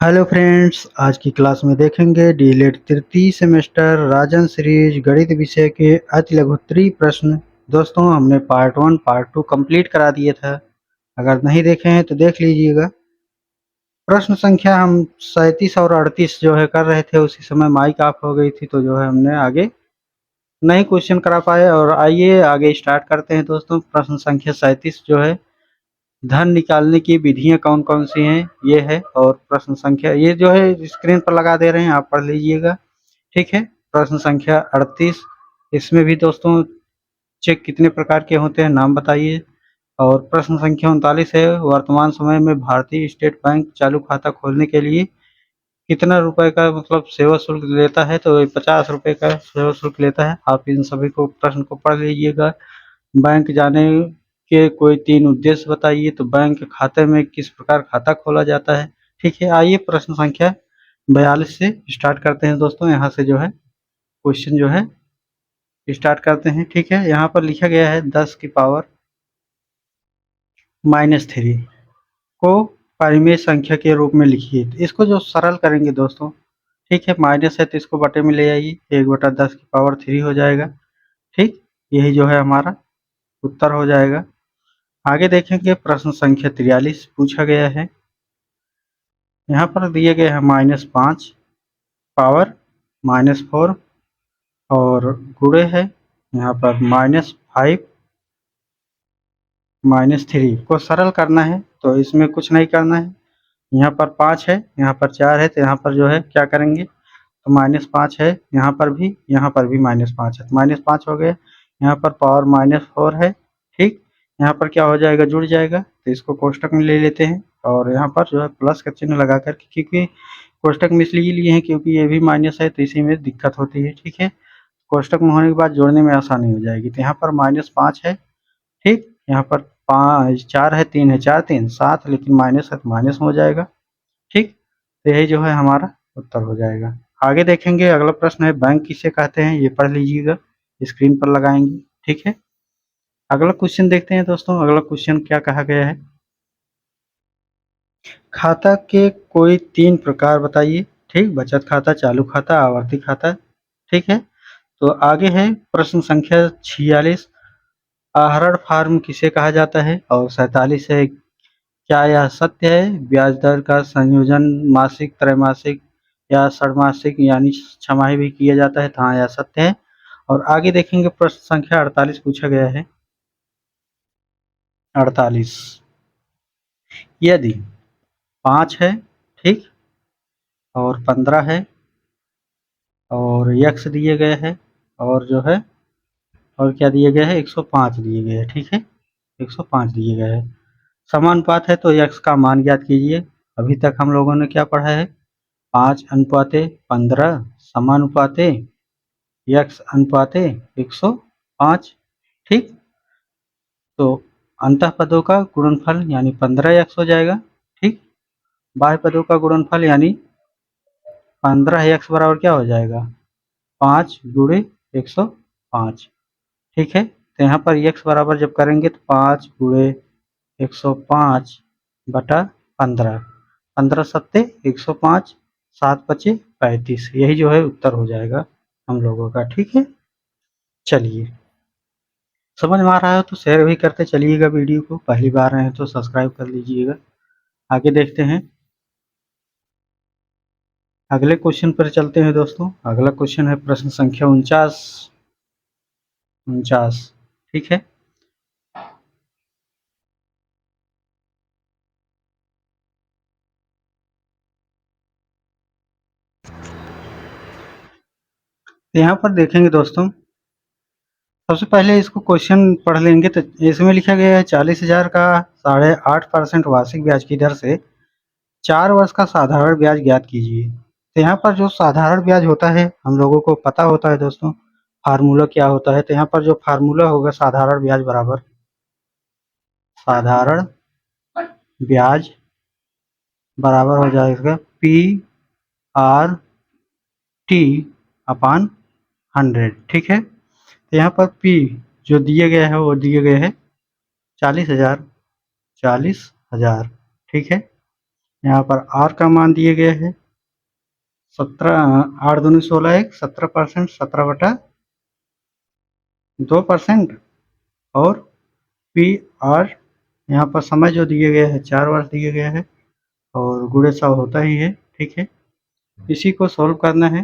Hello friends, आज की class में देखेंगे डीएलएड तृतीय सेमेस्टर राजन सीरीज गणित विषय के अति लघुत्तरीय प्रश्न। दोस्तों, हमने पार्ट 1 पार्ट 2 कंप्लीट करा दिया था। अगर नहीं देखे हैं तो देख लीजिएगा। प्रश्न संख्या हम 37 और 38 जो है कर रहे थे, उसी समय माइक ऑफ हो गई थी तो जो है हमने आगे नहीं क्वेश्चन करा पाए। और आइए आगे स्टार्ट करते हैं दोस्तों। प्रश्न संख्या 37 जो है, धन निकालने की विधियां कौन कौन सी हैं ये है। और प्रश्न संख्या ये जो है स्क्रीन पर लगा दे रहे हैं, आप पढ़ लीजिएगा। ठीक है। प्रश्न संख्या 38, इसमें भी दोस्तों चेक कितने प्रकार के होते हैं नाम बताइए। और प्रश्न संख्या 39 है, वर्तमान समय में भारतीय स्टेट बैंक चालू खाता खोलने के लिए कितना रुपए का मतलब सेवा शुल्क लेता है, तो 50 रुपए का सेवा शुल्क लेता है। आप इन सभी को प्रश्न को पढ़ लीजिएगा। बैंक जाने के कोई 3 उद्देश्य बताइए, तो बैंक खाते में किस प्रकार खाता खोला जाता है। ठीक है, आइए प्रश्न संख्या 42 से स्टार्ट करते हैं दोस्तों। यहाँ से जो है क्वेश्चन जो है स्टार्ट करते हैं। ठीक है, यहाँ पर लिखा गया है 10 की पावर -3 को परिमेय संख्या के रूप में लिखिए। तो इसको जो सरल करेंगे दोस्तों, ठीक है, माइनस है तो इसको बटे में ले आइए, 1/10 की पावर 3 हो जाएगा। ठीक, यही जो है हमारा उत्तर हो जाएगा। आगे देखेंगे, प्रश्न संख्या 43 पूछा गया है। यहाँ पर दिए गए हैं -5 पावर -4 और गुणे है यहाँ पर -5 -3 को सरल करना है, तो इसमें कुछ नहीं करना है। यहाँ पर 5 है, यहाँ पर 4 है, तो यहाँ पर जो है क्या करेंगे, तो -5 है, यहाँ पर भी -5 है, तो -5 हो गया। यहाँ पर पावर -4 है। ठीक, यहाँ पर क्या हो जाएगा, जुड़ जाएगा, तो इसको कोष्टक में ले लेते हैं। और यहाँ पर जो है प्लस का चिन्ह लगा कर, क्योंकि कोष्टक में इसलिए लिए हैं क्योंकि ये भी माइनस है, तो इसी में दिक्कत होती है। ठीक है, कोष्टक में होने के बाद जोड़ने में आसानी हो जाएगी। तो यहाँ पर -5 है। ठीक, यहाँ पर 5 4 है, 3 है, 4 3 7, लेकिन माइनस है तो माइनस में हो जाएगा। ठीक, तो यही जो है हमारा उत्तर हो जाएगा। आगे देखेंगे, अगला प्रश्न है बैंक किसे कहते हैं, ये पढ़ लीजिएगा, स्क्रीन पर लगाएंगे। ठीक है, अगला क्वेश्चन देखते हैं दोस्तों। अगला क्वेश्चन क्या कहा गया है, खाता के कोई 3 प्रकार बताइए। ठीक, बचत खाता, चालू खाता, आवर्ती खाता। ठीक है, तो आगे है प्रश्न संख्या 46, आहरण फार्म किसे कहा जाता है। और 47 है, क्या यह सत्य है ब्याज दर का संयोजन मासिक, त्रैमासिक या षडमासिक यानी छमाही भी किया जाता है, तो हाँ यह सत्य है। और आगे देखेंगे, प्रश्न संख्या 48 पूछा गया है। 48, यदि 5 है, ठीक, और 15 है, और यक्स दिए गए हैं, और जो है और क्या दिए गए हैं, 105 दिए गए हैं। ठीक है, 105 दिए गए हैं। समानुपात है तो यक्स का मान ज्ञात कीजिए। अभी तक हम लोगों ने क्या पढ़ा है, 5:15 समानुपाते यक्स अनुपाते 105। ठीक, तो अंतः पदों का गुणनफल यानी 15 यक्स हो जाएगा। ठीक, बाह्य पदों का गुणनफल यानी 15 यक्स बराबर क्या हो जाएगा, 5 गुणे 105। ठीक है, तो यहाँ पर यक्स बराबर जब करेंगे तो 5 गुणे 105 बटा 15, 15 सत्ते 105, 7 पचे 35, यही जो है उत्तर हो जाएगा हम लोगों का। ठीक है, चलिए, समझ में आ रहा है तो शेयर भी करते चलिएगा वीडियो को, पहली बार आए हैं तो सब्सक्राइब कर लीजिएगा। आगे देखते हैं, अगले क्वेश्चन पर चलते हैं दोस्तों। अगला क्वेश्चन है प्रश्न संख्या 49। 49, ठीक है, यहाँ पर देखेंगे दोस्तों, सबसे पहले इसको क्वेश्चन पढ़ लेंगे। तो इसमें लिखा गया है 40,000 का 8.5% वार्षिक ब्याज की दर से 4 वर्ष का साधारण ब्याज ज्ञात कीजिए। तो यहाँ पर जो साधारण ब्याज होता है हम लोगों को पता होता है दोस्तों, फार्मूला क्या होता है। तो यहाँ पर जो फार्मूला होगा साधारण ब्याज बराबर साधारण ब्याज बराबर हो जाएगा PRT अपान 100। ठीक है, तो यहाँ पर P जो दिए गए हैं वो दिए गए हैं 40,000, 40,000। ठीक है, यहाँ पर आर का मान दिए गए हैं 17, 8 दूनी 16 एक 17%, 17/2%। और पी आर यहाँ पर समय जो दिए गए हैं 4 वर्ष दिए गए हैं और गुणे 100 होता ही है। ठीक है, इसी को सॉल्व करना है।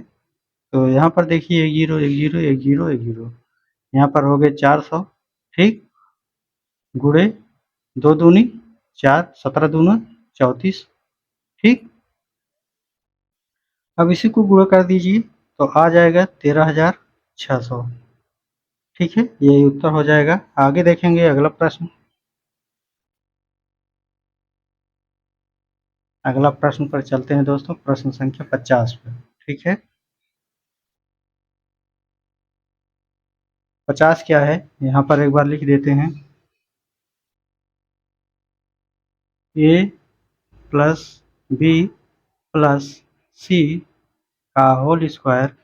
तो यहाँ पर देखिए 1 0 1 0 1 0 1 0, यहाँ पर हो गए 400। ठीक, गुणे 2 दूनी 4, 17 दूना 34। ठीक, अब इसी को गुणा कर दीजिए तो आ जाएगा 13,600। ठीक है, यही उत्तर हो जाएगा। आगे देखेंगे अगला प्रश्न। अगला प्रश्न पर चलते हैं दोस्तों, प्रश्न संख्या 50 पे। ठीक है, 50 क्या है यहाँ पर एक बार लिख देते हैं। A plus B plus C का whole square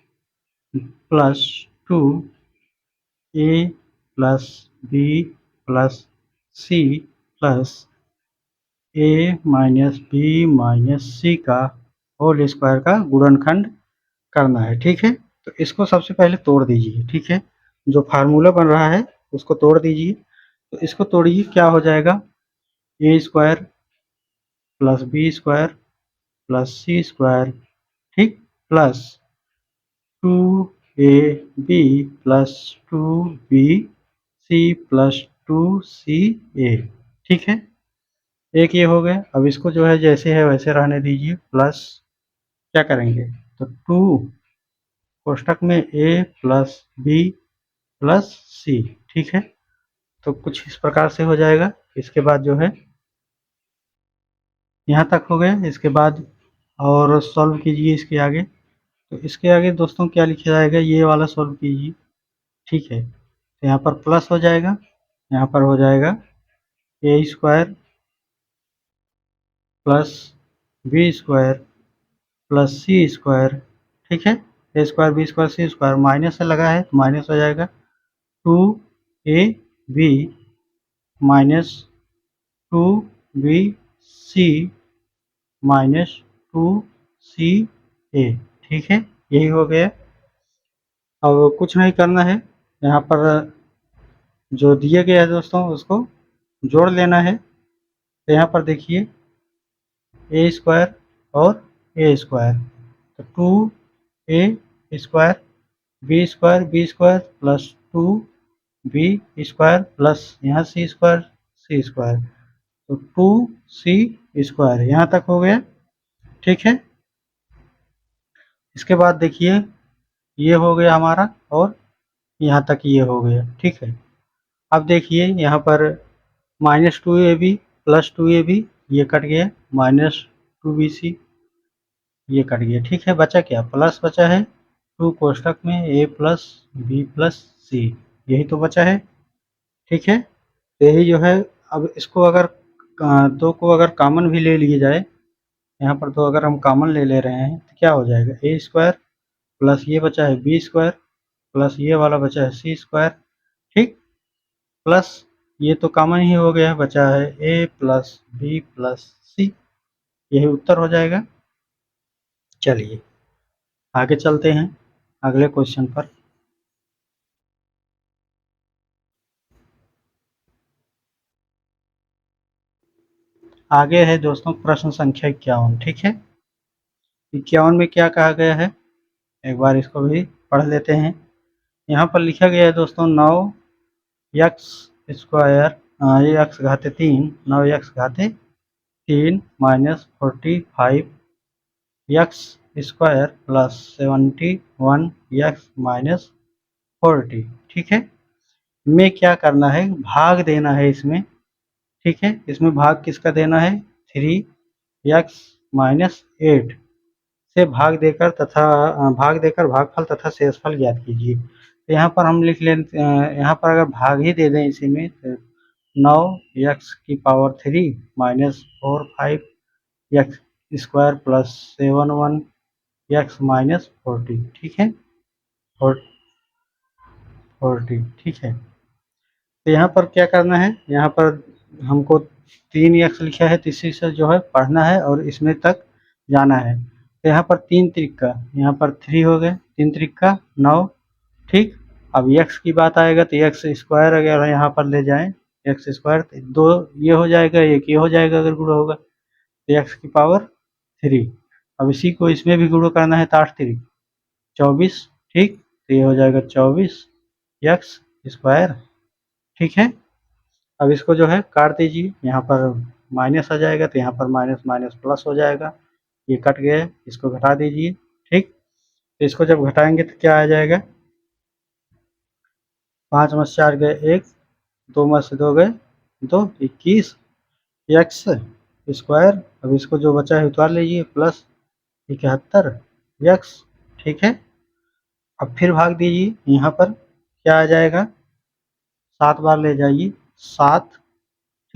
plus 2 A plus B plus C plus A minus B minus C का होल स्क्वायर का गुणनखंड करना है। ठीक है, तो इसको सबसे पहले तोड़ दीजिए। ठीक है, जो फार्मूला बन रहा है उसको तोड़ दीजिए। तो इसको तोड़िए, क्या हो जाएगा, A square plus B square plus C square, ठीक, plus 2ab plus 2bc plus 2ca। ठीक है, एक ये हो गया। अब इसको जो है जैसे है वैसे रहने दीजिए। प्लस क्या करेंगे, तो 2 कोष्ठक में a plus b plus c। ठीक है, तो कुछ इस प्रकार से हो जाएगा। इसके बाद जो है यहाँ तक हो गया। इसके बाद और सॉल्व कीजिए इसके आगे। तो इसके आगे दोस्तों क्या लिखा जाएगा, ये वाला सॉल्व कीजिए। ठीक है, तो यहाँ पर प्लस हो जाएगा, यहाँ पर हो जाएगा A square plus B square plus C square. ठीक है, A square B square C square, minus से लगा है तो माइनस हो जाएगा 2ab minus 2bc minus 2ca। ठीक है, यही हो गया। अब कुछ नहीं करना है, यहाँ पर जो दिए गए है दोस्तों उसको जोड़ लेना है। तो यहाँ पर देखिए ए स्क्वायर और ए स्क्वायर, तो 2a square B square plus 2b square plus यहाँ सी स्क्वायर, तो 2c स्क्वायर, यहाँ तक हो गया। ठीक है, इसके बाद देखिए ये हो गया हमारा और यहाँ तक ये हो गया। ठीक है, अब देखिए यहाँ पर माइनस 2ab प्लस 2ab ये कट गया, माइनस 2bc ये कट गया। ठीक है, बचा क्या, प्लस बचा है 2 कोष्ठक में a प्लस बी प्लस सी, यही तो बचा है। ठीक है, तो यही जो है। अब इसको अगर दो को अगर कॉमन भी ले लिए जाए, यहाँ पर तो अगर हम कॉमन ले ले रहे हैं तो क्या हो जाएगा, ए स्क्वायर प्लस ये बचा है बी स्क्वायर प्लस ये वाला बचा है सी स्क्वायर। ठीक, प्लस ये तो कॉमन ही हो गया है, बचा है ए प्लस बी प्लस सी, यही उत्तर हो जाएगा। चलिए आगे चलते हैं अगले क्वेश्चन पर। आगे है दोस्तों प्रश्न संख्या 51। ठीक है, 51 में क्या कहा गया है, एक बार इसको भी पढ़ लेते हैं। यहाँ पर लिखा गया है दोस्तों 9x स्क्वायर एक्स घाते 3 9x घाते 3 minus 45 x square plus 71 x minus 40। ठीक है, में क्या करना है, भाग देना है इसमें। ठीक है, इसमें भाग किसका देना है, 3x माइनस 8 से भाग देकर भागफल तथा शेषफल ज्ञात कीजिए। तो यहाँ पर हम लिख लें, यहाँ पर अगर भाग ही दे दें इसी में, तो 9x³ minus 45 x square plus 71 x minus 40। ठीक है, 40। ठीक है, तो यहाँ पर क्या करना है, यहाँ पर हमको 3 एक्स लिखा है, तो इसी से जो है पढ़ना है और इसमें तक जाना है। तो यहाँ पर 3 त्रिका, यहाँ पर 3 हो गए, 3 त्रिका 9, ठीक। अब एक्स की बात आएगा तो एक्स स्क्वायर अगर यहाँ पर ले जाएं, एक्स स्क्वायर तो 2 ये हो जाएगा, एक ये हो जाएगा अगर गुणा होगा, तो एक्स की पावर 3। अब इसी को इसमें भी गुणा करना है तो 8 3 24, ठीक। तो ये हो जाएगा 24 एक्स स्क्वायर, ठीक है। अब इसको जो है काट दीजिए, यहाँ पर माइनस आ जाएगा तो यहाँ पर माइनस माइनस प्लस हो जाएगा, ये कट गया, इसको घटा दीजिए, ठीक। तो इसको जब घटाएंगे तो क्या आ जाएगा, 5 में 4 गए 1, 2 में से 2 गए 2, 21 एक्स स्क्वायर। अब इसको जो बचा है उतार लीजिए, प्लस 71 एक्स, ठीक है। अब फिर भाग दीजिए, यहाँ पर क्या आ जाएगा, 7 बार ले जाइए 7,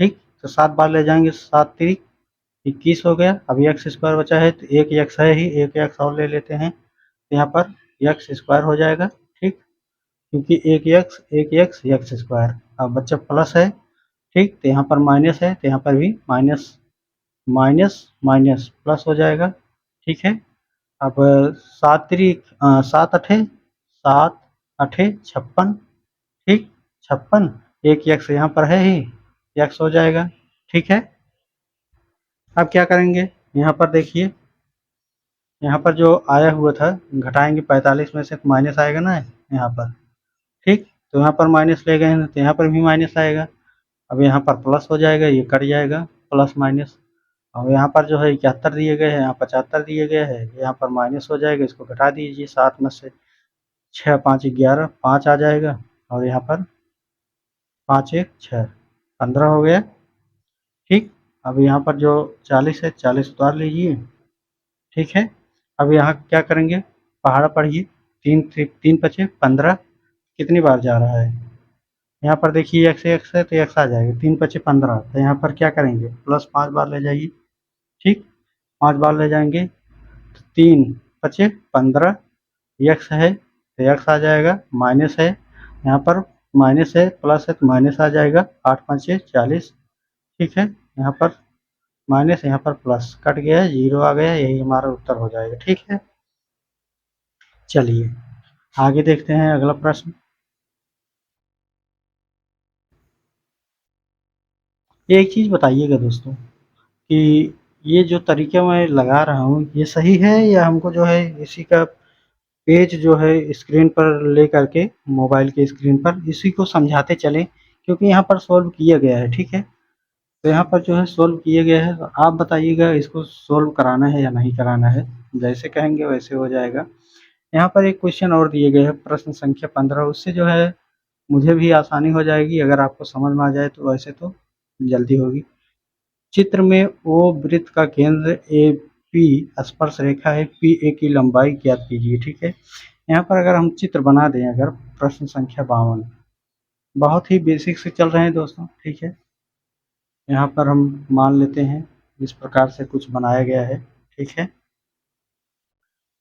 ठीक। तो 7 बार ले जाएंगे, 7 3 21 हो गया। अब एक्स स्क्वायर बचा है तो एक एक्स है ही, एक एक्स और ले लेते हैं, तो यहाँ पर एक्स स्क्वायर हो जाएगा, ठीक। क्योंकि एक एक्स एक्स स्क्वायर, अब बच्चा प्लस है, ठीक। तो यहाँ पर माइनस है तो यहाँ पर भी माइनस माइनस माइनस प्लस हो जाएगा, ठीक है। अब 7 3 7 अठे 7 अठे 56, ठीक। 56, एक एक्स यहाँ पर है ही, एक्स हो जाएगा, ठीक है। अब क्या करेंगे, यहाँ पर देखिए, यहाँ पर जो आया हुआ था घटाएंगे 45 में से तो माइनस आएगा ना यहाँ पर, ठीक। तो यहाँ पर माइनस ले गए हैं तो यहाँ पर भी माइनस आएगा। अब यहाँ पर प्लस हो जाएगा, ये कट जाएगा, प्लस माइनस। अब यहाँ पर जो है 71 दिए गए हैं, यहाँ 75 दिए गए हैं, यहाँ पर माइनस हो जाएगा, इसको घटा दीजिए, 7 में से 6 5 11 5 आ जाएगा, और यहाँ पर 5 1 6 15 हो गया, ठीक। अब यहाँ पर जो 40 है 40 उतार लीजिए, ठीक है। अब यहाँ क्या करेंगे, पहाड़ा पढ़िए, 3 3 पचे 15 कितनी बार जा रहा है, यहाँ पर देखिए एक्स है तो एक्स आ जाएगा, 3 पचे 15, तो यहाँ पर क्या करेंगे, प्लस 5 बार ले जाइए, ठीक। 5 बार ले जाएंगे तो 3 पचे 15 एक्स है तो एक्स आ जाएगा, माइनस है यहाँ पर, माइनस है प्लस है तो माइनस आ जाएगा, 8 5 40, ठीक है। यहाँ पर माइनस, यहाँ पर प्लस, कट गया, जीरो आ गया, यही हमारा उत्तर हो जाएगा, ठीक है। चलिए आगे देखते हैं अगला प्रश्न। एक चीज़ बताइएगा दोस्तों कि ये जो तरीके मैं लगा रहा हूँ ये सही है, या हमको जो है इसी का पेज जो है स्क्रीन पर ले करके, मोबाइल के स्क्रीन पर इसी को समझाते चलें, क्योंकि यहाँ पर सोल्व किया गया है, ठीक है। तो यहाँ पर जो है सोल्व किया गया है, तो आप बताइएगा इसको सोल्व कराना है या नहीं कराना है, जैसे कहेंगे वैसे हो जाएगा। यहाँ पर एक क्वेश्चन और दिए गए हैं, प्रश्न संख्या 15, उससे जो है मुझे भी आसानी हो जाएगी, अगर आपको समझ में आ जाए तो, वैसे तो जल्दी होगी। चित्र में ओ वृत्त का केंद्र ए पी स्पर्श रेखा है, पी ए की लंबाई ज्ञात कीजिए, ठीक है। यहाँ पर अगर हम चित्र बना दें, अगर प्रश्न संख्या 52, बहुत ही बेसिक से चल रहे हैं दोस्तों, ठीक है। यहाँ पर हम मान लेते हैं इस प्रकार से कुछ बनाया गया है, ठीक है।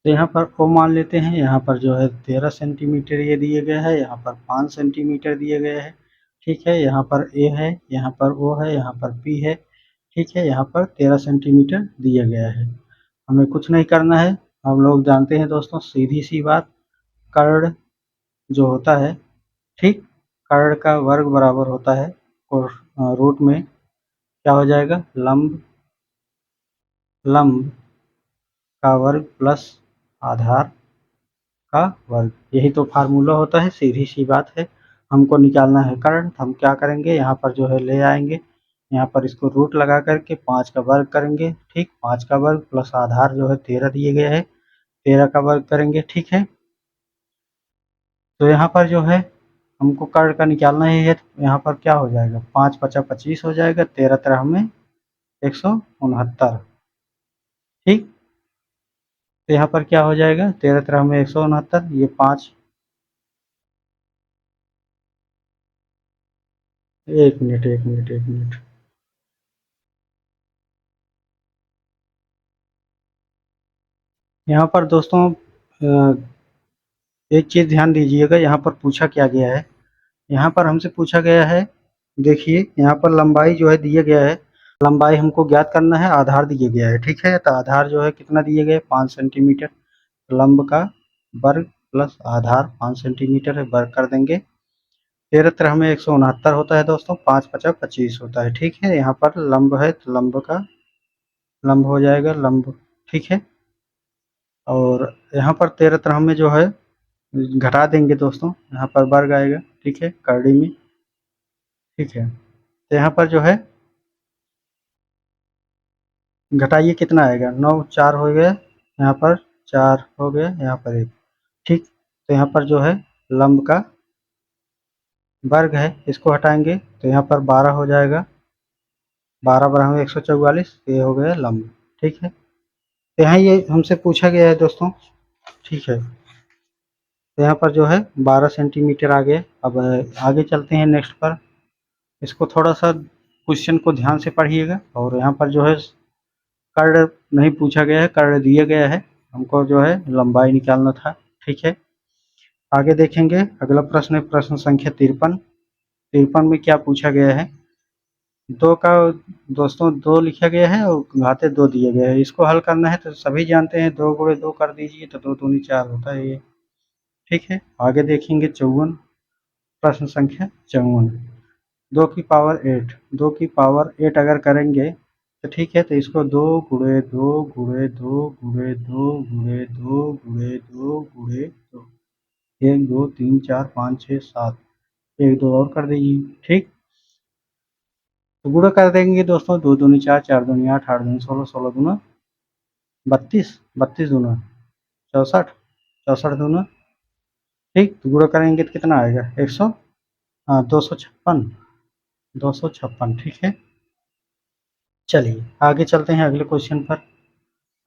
तो यहाँ पर ओ मान लेते हैं, यहाँ पर जो है 13 सेंटीमीटर ये दिए गए है, यहाँ पर 5 सेंटीमीटर दिए गए हैं, ठीक है। यहाँ पर ए है, यहाँ पर ओ है, यहाँ पर पी है, ठीक है। यहाँ पर 13 सेंटीमीटर दिया गया है, हमें कुछ नहीं करना है। हम लोग जानते हैं दोस्तों, सीधी सी बात, कर्ण जो होता है, ठीक, कर्ण का वर्ग बराबर होता है, और रूट में क्या हो जाएगा, लंब, लंब का वर्ग प्लस आधार का वर्ग, यही तो फार्मूला होता है, सीधी सी बात है। हमको निकालना है कर्ण, हम क्या करेंगे, यहाँ पर जो है ले आएंगे, यहाँ पर इसको रूट लगा करके 5 का वर्ग करेंगे, ठीक। 5 का वर्ग प्लस आधार जो है 13 दिए गए है, 13 का वर्ग करेंगे, ठीक है। तो यहाँ पर जो है हमको कर्ण का निकालना ही है, तो यहाँ पर क्या हो जाएगा, 5 पचा 25 हो जाएगा, 13 13 में 169, ठीक। तो यहाँ पर क्या हो जाएगा, 13 13 में 169, ये 5, 1 मिनट 1 मिनट 1 मिनट, यहाँ पर दोस्तों एक चीज़ ध्यान दीजिएगा, यहाँ पर पूछा क्या गया है, यहाँ पर हमसे पूछा गया है, देखिए यहाँ पर लंबाई जो है दिया गया है, लंबाई हमको ज्ञात करना है, आधार दिया गया है, ठीक है। तो आधार जो है कितना दिए गए 5 सेंटीमीटर, लंब का वर्ग प्लस आधार 5 सेंटीमीटर है, वर्ग कर देंगे। 13 में 169 होता है दोस्तों, 5 पचा 25 होता है, ठीक है। यहाँ पर लंब है तो लंब का लंब हो जाएगा लंब, ठीक है। और यहाँ पर 13 में जो है घटा देंगे दोस्तों, यहाँ पर वर्ग आएगा, ठीक है, करड़ी में, ठीक है। तो यहाँ पर जो है घटाइए कितना आएगा, 9 4 हो गया, यहाँ पर 4 हो गया, यहाँ पर 1, ठीक। तो यहाँ पर जो है लंब का वर्ग है, इसको हटाएंगे तो यहाँ पर 12 हो जाएगा, 12 बराबर 144, ये हो गया लंब, ठीक है। तो यहाँ ये हमसे पूछा गया है दोस्तों, ठीक है। तो यहाँ पर जो है 12 सेंटीमीटर आ गया। अब आगे चलते हैं नेक्स्ट पर, इसको थोड़ा सा क्वेश्चन को ध्यान से पढ़िएगा। और यहाँ पर जो है कर्ण नहीं पूछा गया है, कर्ण दिया गया है, हमको जो है लंबाई निकालना था, ठीक है। आगे देखेंगे अगला प्रश्न है प्रश्न संख्या 53। 53 में क्या पूछा गया है, दो का दोस्तों 2 लिखा गया है और घाते 2 दिया गया है, इसको हल करना है। तो सभी जानते हैं 2 गुणे 2 कर दीजिए तो 2 दूनी 4 होता है ये, ठीक है। आगे देखेंगे 54, प्रश्न संख्या 54, 2 की पावर 8, 2 की पावर 8 अगर करेंगे तो ठीक है। तो इसको 2 गुणे 2 गुणे 2 गुणे 2 गुणे 2 गुणे 2 गुणे 2, 1 2 3 4 5 6 7, 1 2 और कर दीजिए, ठीक। तो गुणा कर देंगे दोस्तों, 2 दूनी 4, 4 दूनी 8, 8 दूनी 16, 16 दूना 32, 32 दूना 64, 64 दूना, ठीक। तो गुणा करेंगे तो कितना आएगा 100, हाँ 256, 256, ठीक है। चलिए आगे चलते हैं अगले क्वेश्चन पर।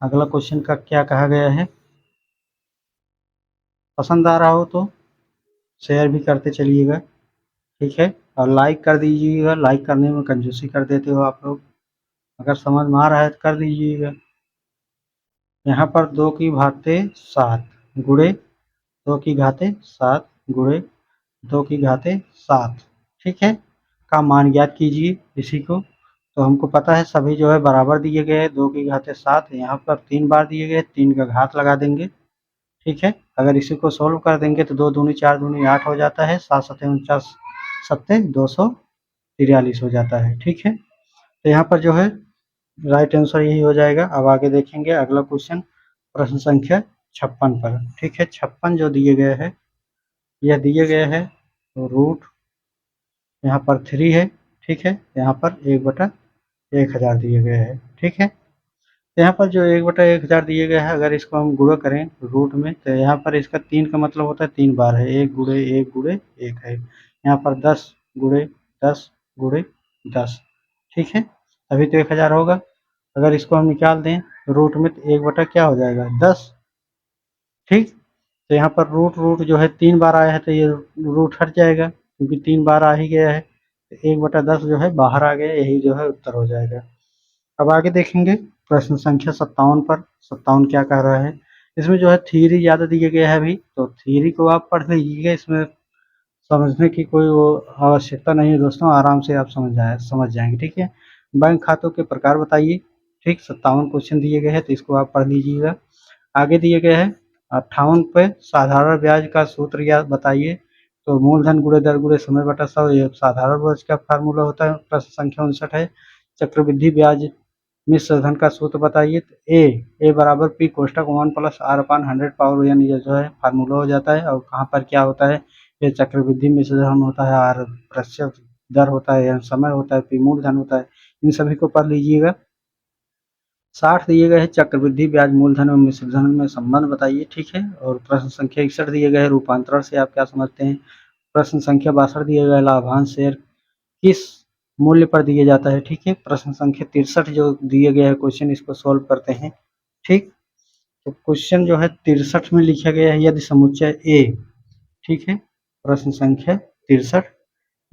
अगला क्वेश्चन का क्या कहा गया है, पसंद आ रहा हो तो शेयर भी करते चलिएगा, ठीक है। और लाइक कर दीजिएगा, लाइक करने में कंजूसी कर देते हो आप लोग, अगर समझ में आ रहा है तो कर दीजिएगा। यहाँ पर 2 की घाते 7 गुणे 2 की घाते 7 गुणे 2 की घाते 7, ठीक है, का मान ज्ञात कीजिए इसी को। तो हमको पता है सभी जो है बराबर दिए गए हैं, 2 की घाते 7, यहाँ पर 3 बार दिए गए, 3 का घात लगा देंगे, ठीक है। अगर इसी को सोल्व कर देंगे तो 2 दूनी 4 दूनी 8 हो जाता है, 7 सत्ते 49, सत्ते 243 हो जाता है, ठीक है। तो यहाँ पर जो है राइट आंसर यही हो जाएगा। अब आगे देखेंगे अगला क्वेश्चन प्रश्न संख्या 56 पर, ठीक है। 56 जो दिए गए है, यह दिए गए है रूट यहाँ पर 3 है, ठीक है। यहाँ पर 1/1000 दिए गए हैं, ठीक है। तो यहाँ पर जो 1/1000 दिए गए हैं, अगर इसको हम गुणा करें रूट में तो यहाँ पर इसका 3 का मतलब होता है 3 बार है, 1 गुणे 1 गुणे 1 है, यहाँ पर 10 गुणे 10 गुणे 10, ठीक है, तभी तो 1000 होगा। अगर इसको हम निकाल दें रूट में तो 1 क्या हो जाएगा 10, ठीक। तो यहाँ पर रूट रूट जो है 3 बार आया है तो ये रूट हट जाएगा, क्योंकि 3 बार आ ही गया है, तो 1/10 जो है बाहर आ गया, यही जो है उत्तर हो जाएगा। अब आगे देखेंगे प्रश्न संख्या 57 पर। 57 क्या कह रहा है, इसमें जो है थ्योरी ज़्यादा दिया गया है अभी, तो थ्योरी को आप पढ़ लीजिएगा, इसमें समझने की कोई वो आवश्यकता नहीं है दोस्तों, आराम से आप समझ जाएंगे, ठीक है। बैंक खातों के प्रकार बताइए, ठीक। 57 क्वेश्चन दिए गए हैं तो इसको आप पढ़ लीजिएगा। आगे दिए गए हैं 58 पे साधारण ब्याज का सूत्र या बताइए, तो मूलधन गुणे दर गुणे समय बटा 100, ये साधारण ब्याज का फार्मूला होता है। प्रश्न संख्या 59 है चक्रवृद्धि ब्याज मिश्र धन का सूत्र बताइए, तो ए बराबर पी कोष्टक 1 प्लस आर अपान 100 पावर यानी जो है फार्मूला हो जाता है। और कहाँ पर क्या होता है, ये चक्रवृद्धि मिश्र धन होता है, आर प्रतिशत दर होता है, यानी समय होता है, पी मूलधन होता है, इन सभी को पढ़ लीजिएगा। 60 दिए गए हैं चक्रवृद्धि ब्याज मूलधन और मिश्र धन में संबंध बताइए, ठीक है। और प्रश्न संख्या 61 दिए गए हैं रूपांतरण से आप क्या समझते हैं। प्रश्न संख्या 62 दिए गए लाभांश शेयर किस मूल्य पर दिया जाता है, ठीक है। प्रश्न संख्या 63 जो दिए गए हैं क्वेश्चन, इसको सोल्व करते हैं, ठीक। तो क्वेश्चन जो है 63 में लिखा गया है यदि समुच्चय ए, ठीक है। प्रश्न संख्या 63,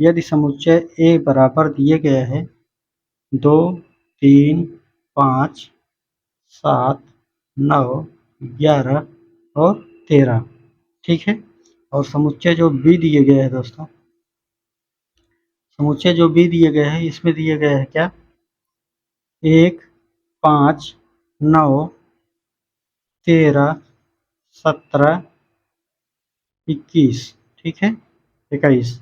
यदि समुच्चय ए बराबर दिए गए हैं 2 3 5 7 9 11 और 13, ठीक है। और समुच्चय जो बी दिए गए हैं दोस्तों, समुच्चय जो बी दिए गए हैं इसमें दिए गए हैं क्या 1, 5, 9, 13, 17, 21, ठीक है, 21,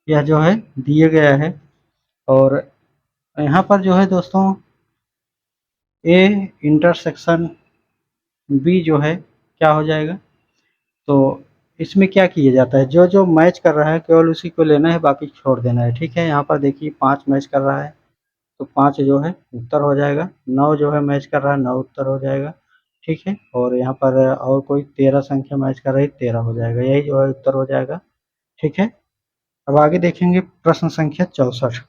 यह जो है दिया गया है। और यहाँ पर जो है दोस्तों ए इंटरसेक्शन बी जो है क्या हो जाएगा, तो इसमें क्या किया जाता है, जो जो मैच कर रहा है केवल उसी को लेना है, बाकी छोड़ देना है, ठीक है। यहाँ पर देखिए 5 मैच कर रहा है तो 5 जो है उत्तर हो जाएगा, 9 जो है मैच कर रहा है 9 उत्तर हो जाएगा, ठीक है। और यहाँ पर और कोई 13 संख्या मैच कर रही है 13 हो जाएगा, यही जो है उत्तर हो जाएगा, ठीक है। अब आगे देखेंगे प्रश्न संख्या 64।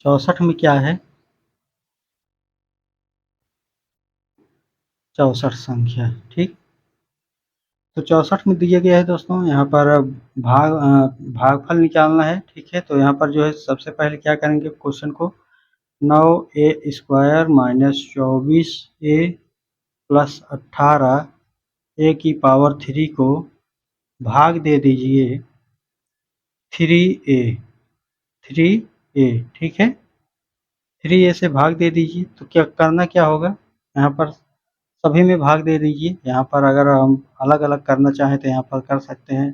64 में क्या है, 64 संख्या, ठीक। तो 64 में दिया गया है दोस्तों, यहाँ पर भागफल निकालना है, ठीक है। तो यहाँ पर जो है सबसे पहले क्या करेंगे, क्वेश्चन को 9a square minus 24a plus 18 a की पावर 3 को भाग दे दीजिए 3a, 3a, ठीक है। 3a से भाग दे दीजिए, तो क्या करना क्या होगा, यहाँ पर सभी में भाग दे दीजिए। यहाँ पर अगर हम अलग अलग करना चाहें तो यहाँ पर कर सकते हैं,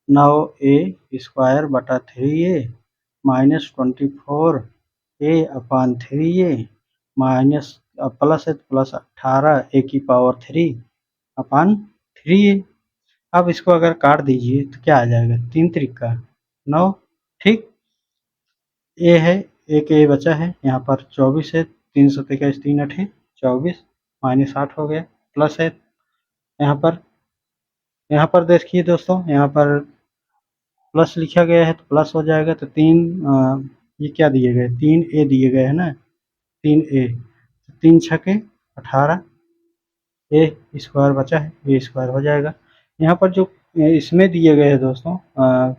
9a स्क्वायर बटा 3a माइनस 24a अपान 3a माइनस प्लस है प्लस 18 a की पावर 3 अपान 3a। अब इसको अगर काट दीजिए तो क्या आ जाएगा, 3 त्रिका 9, ठीक। ए है, एक ए बचा है, यहाँ पर 24 है, 3 सत्ते का 3 अठे 24 माइनस 8 हो गया, प्लस है यहाँ पर देखिए दोस्तों, यहाँ पर प्लस लिखा गया है तो प्लस हो जाएगा, तो 3 ये क्या दिए गए, 3 ए दिए गए है ना, 3 ए, 3 छके 18 ए स्क्वायर बचा है, ए स्क्वायर हो जाएगा। यहाँ पर जो इसमें दिए गए हैं दोस्तों,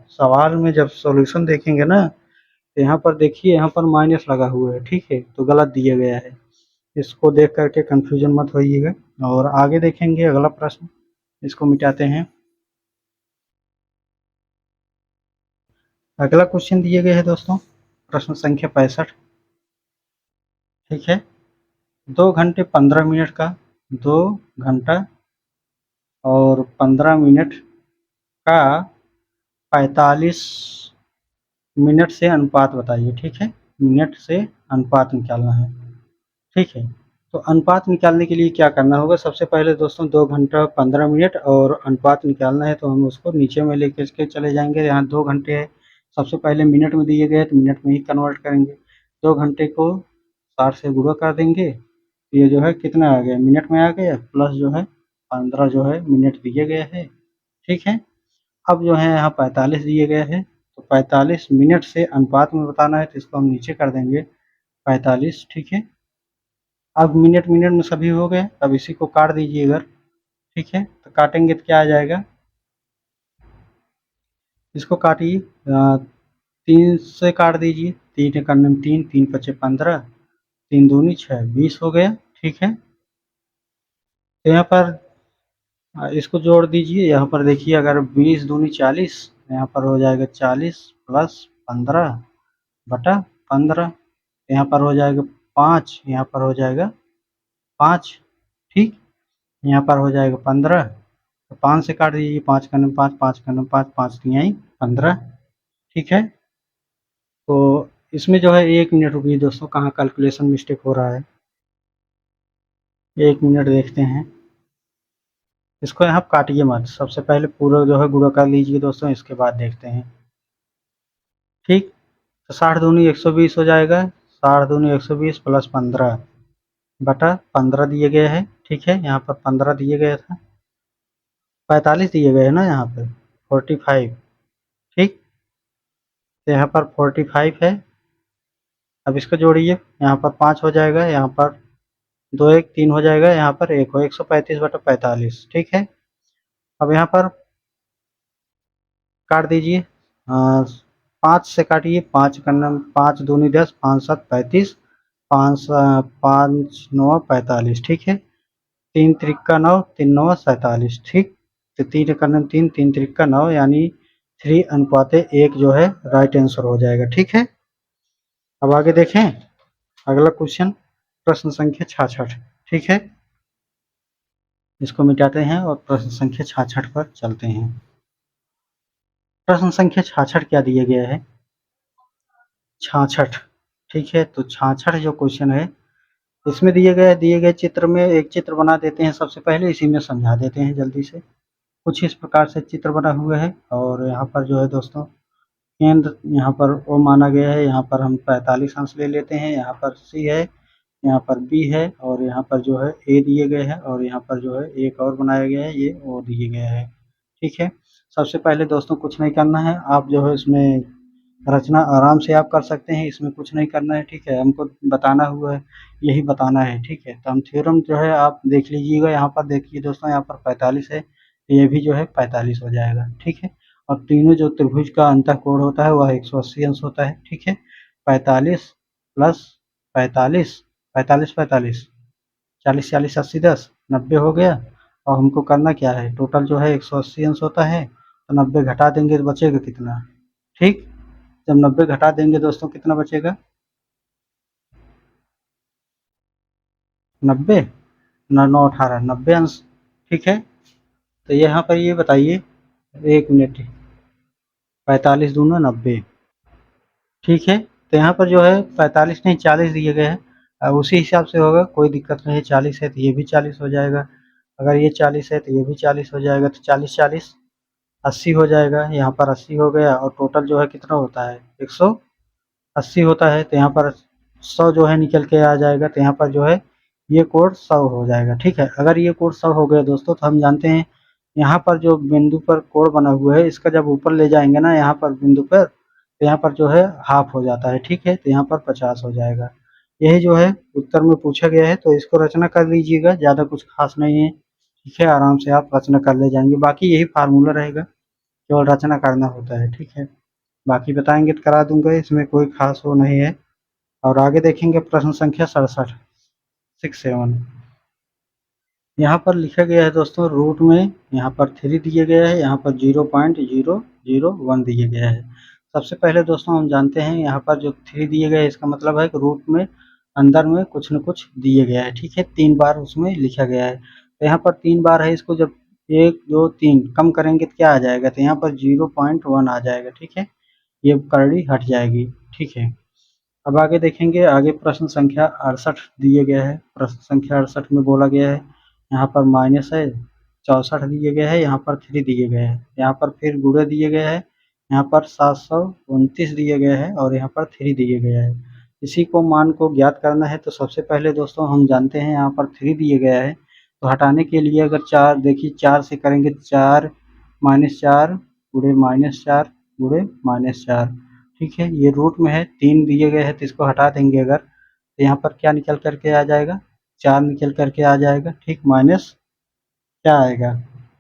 सवाल में जब सॉल्यूशन देखेंगे ना, तो यहाँ पर देखिए यहाँ पर माइनस लगा हुआ है, ठीक है, तो गलत दिया गया है, इसको देख करके कंफ्यूजन मत होइएगा। और आगे देखेंगे अगला प्रश्न, इसको मिटाते हैं। अगला क्वेश्चन दिए गए हैं दोस्तों, प्रश्न संख्या 65, ठीक है। 2 घंटे 15 मिनट का, 2 घंटा और 15 मिनट का 45 मिनट से अनुपात बताइए, ठीक है। मिनट से अनुपात निकालना है, ठीक है। तो अनुपात निकालने के लिए क्या करना होगा, सबसे पहले दोस्तों 2 घंटा 15 मिनट और अनुपात निकालना है, तो हम उसको नीचे में लेकर के चले जाएंगे। यहाँ 2 घंटे है, सबसे पहले मिनट में दिए गए तो मिनट में ही कन्वर्ट करेंगे, 2 घंटे को 60 से गुणा कर देंगे, ये जो है कितना आ गया, मिनट में आ गया, प्लस जो है 15 जो है मिनट दिए गए हैं, ठीक है। अब जो है यहाँ 45 दिए गए हैं, तो 45 मिनट से अनुपात में बताना है, तो इसको हम नीचे कर देंगे 45, ठीक है। अब मिनट मिनट में सभी हो गए, अब इसी को काट दीजिए अगर, ठीक है, तो काटेंगे तो क्या आ जाएगा, इसको काटिए, 3 से काट दीजिए, 3 करने में 3, 3 पचे 15, 3 दूनी 6, 20 हो गया, ठीक है। तो यहाँ पर इसको जोड़ दीजिए, यहाँ पर देखिए अगर 20 दूनी 40, यहाँ पर हो जाएगा 40 प्लस 15 बटा 15, यहाँ पर हो जाएगा 5, यहाँ पर हो जाएगा 5, ठीक, यहाँ पर हो जाएगा 15, तो 5 से काट दीजिए, 5 करने में 5, 5 करने में 5, 5 तिहाई 15, ठीक है। तो इसमें जो है 1 मिनट रुकिए दोस्तों, कहाँ कैलकुलेशन मिस्टेक हो रहा है, 1 मिनट देखते हैं। इसको यहाँ काटिए मत, सबसे पहले पूरा जो है गुणा कर लीजिए दोस्तों, इसके बाद देखते हैं, ठीक। तो 60 दूनी 120 हो जाएगा, 60 दूनी 120 प्लस 15 बटा 15 दिए गए हैं, ठीक है। यहाँ पर 15 दिए गए था, 45 दिए गए हैं ना यहाँ पे, 45, ठीक। तो यहाँ पर 45 है, अब इसको जोड़िए, यहाँ पर 5 हो जाएगा, यहाँ पर 2 1 3 हो जाएगा, यहाँ पर 1 हो, 135 बटा 45, ठीक है। अब यहाँ पर काट दीजिए, 5 से काटिए, 5 करना 5 दूनी 10, 5 7 35, 5 5 9 45, ठीक है। 3 त्रिका 9, 3 9 47, ठीक। तो 3 करने में 3, 3 त्रिका 9, यानी 3 अनुपाते 1 जो है राइट आंसर हो जाएगा, ठीक है। अब आगे देखें अगला क्वेश्चन, प्रश्न संख्या 66। ठीक है, इसको मिटाते हैं और प्रश्न संख्या 66 पर चलते हैं। प्रश्न संख्या 66 क्या दिया गया है? 66। ठीक है, तो 66 जो क्वेश्चन है इसमें दिए गए चित्र में एक चित्र बना देते हैं। सबसे पहले इसी में समझा देते हैं जल्दी से। कुछ इस प्रकार से चित्र बना हुआ है और यहाँ पर जो है दोस्तों केंद्र यहाँ पर ओ माना गया है। यहाँ पर हम 45 अंश ले लेते हैं। यहाँ पर सी है, यहाँ पर बी है और यहाँ पर जो है ए दिए गए हैं और यहाँ पर जो है एक और बनाया गया है, ये ओ दिए गया है। ठीक है, सबसे पहले दोस्तों कुछ नहीं करना है, आप जो है इसमें रचना आराम से आप कर सकते हैं, इसमें कुछ नहीं करना है। ठीक है, हमको बताना हुआ है, यही बताना है। ठीक है, तो हम थ्योरम जो है आप देख लीजिएगा। यहाँ पर देखिए दोस्तों, यहाँ पर 45 है, ये भी जो है 45 हो जाएगा। ठीक है, और तीनों जो त्रिभुज का अंतःकोण होता है वह 180 अंश होता है। ठीक है, 45 प्लस 45, 45 45, 40 40 80 10 90 हो गया। और हमको करना क्या है, टोटल जो है 180 अंश होता है, तो 90 घटा देंगे तो बचेगा कितना? ठीक, जब 90 घटा देंगे दोस्तों कितना बचेगा? 90 9 9 18 90 अंश। ठीक है, तो यहाँ पर ये बताइए, एक मिनट, 45 दूना 90। ठीक है, तो यहाँ पर जो है 45 नहीं 40 दिए गए हैं, उसी हिसाब से होगा, कोई दिक्कत नहीं है। 40 है तो ये भी 40 हो जाएगा, अगर ये 40 है तो ये भी 40 हो जाएगा, तो 40 40 80 हो जाएगा। यहाँ पर 80 हो गया और टोटल जो है कितना होता है 180 होता है, तो यहाँ पर 100 जो है निकल के आ जाएगा, तो यहाँ पर जो है ये कोण 100 हो जाएगा। ठीक है, अगर ये कोण 100 हो गया दोस्तों, तो हम जानते हैं यहाँ पर जो बिंदु पर कोण बना हुआ है इसका जब ऊपर ले जाएंगे ना यहाँ पर बिंदु पर, तो यहाँ पर जो है हाफ हो जाता है। ठीक है, तो यहाँ पर 50 हो जाएगा। यही जो है उत्तर में पूछा गया है, तो इसको रचना कर लीजिएगा, ज़्यादा कुछ खास नहीं है। ठीक है, आराम से आप रचना कर ले जाएंगे, बाकी यही फार्मूला रहेगा, केवल रचना करना होता है। ठीक है, बाकी बताएंगे तो करा दूंगा, इसमें कोई खास वो नहीं है। और आगे देखेंगे प्रश्न संख्या 67, 67। यहाँ पर लिखा गया है दोस्तों रूट में, यहाँ पर 3 दिए गया है, यहाँ पर 0.001 दिए गया है। सबसे पहले दोस्तों हम जानते हैं यहाँ पर जो 3 दिए गए इसका मतलब है कि रूट में अंदर में कुछ न कुछ दिए गया है। ठीक है, 3 बार उसमें लिखा गया है, तो यहाँ पर 3 बार है, इसको जब 1 2 3 कम करेंगे तो क्या आ जाएगा, तो यहाँ पर 0.1 आ जाएगा। ठीक है, ये करड़ी हट जाएगी। ठीक है, अब आगे देखेंगे, आगे प्रश्न संख्या 68 दिए गया है। प्रश्न संख्या 68 में बोला गया है यहाँ पर माइनस है 64 दिए गए हैं, यहाँ पर 3 दिए गए हैं, यहाँ पर फिर गुणे दिए गए हैं, यहाँ पर 729 दिए गए हैं और यहाँ पर 3 दिए गया है। इसी को मान को ज्ञात करना है, तो सबसे पहले दोस्तों हम जानते हैं यहाँ पर 3 दिए गया है, तो हटाने के लिए अगर 4 देखिए 4 से करेंगे, 4 -4 गुणे -4 गुणे -4। ठीक है, ये रूट में है, 3 दिए गए हैं तो इसको हटा देंगे अगर, तो यहाँ पर क्या निकल करके आ जाएगा, 4 निकल करके आ जाएगा। ठीक, माइनस क्या आएगा,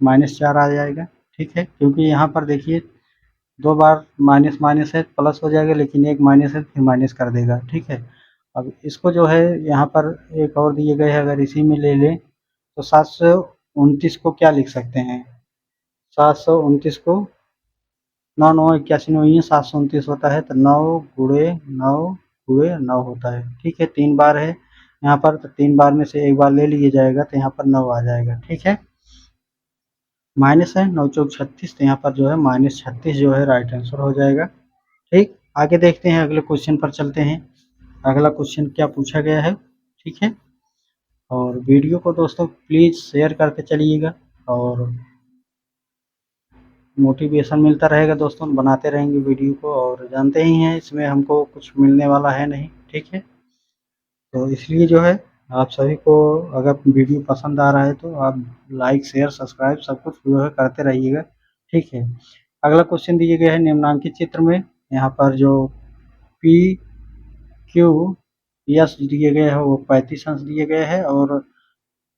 -4 आ जाएगा। ठीक है, क्योंकि यहाँ पर देखिए 2 बार माइनस माइनस है, प्लस हो जाएगा, लेकिन एक माइनस है फिर माइनस कर देगा। ठीक है, अब इसको जो है यहाँ पर एक और दिए गए हैं, अगर इसी में ले लें तो 729 को क्या लिख सकते हैं, 729 को 9 9 81 9 ही 729 होता है, तो 9 गुणे 9 गुणे 9 होता है। ठीक है, 3 बार है यहाँ पर, तो 3 बार में से एक बार ले लिया जाएगा, तो यहाँ पर 9 आ जाएगा। ठीक है, माइनस है 9 चौक 36, तो यहाँ पर जो है -36 जो है राइट आंसर हो जाएगा। ठीक, आगे देखते हैं, अगले क्वेश्चन पर चलते हैं। अगला क्वेश्चन क्या पूछा गया है। ठीक है, और वीडियो को दोस्तों प्लीज़ शेयर करते चलिएगा और मोटिवेशन मिलता रहेगा दोस्तों, बनाते रहेंगे वीडियो को, और जानते ही हैं इसमें हमको कुछ मिलने वाला है नहीं। ठीक है, तो इसलिए जो है आप सभी को अगर वीडियो पसंद आ रहा है तो आप लाइक शेयर सब्सक्राइब सब कुछ जो है करते रहिएगा। ठीक है, अगला क्वेश्चन दिए गए हैं निम्नांकित चित्र में, यहाँ पर जो पी क्यू एस दिए गए हैं वो 35 अंश दिए गए हैं और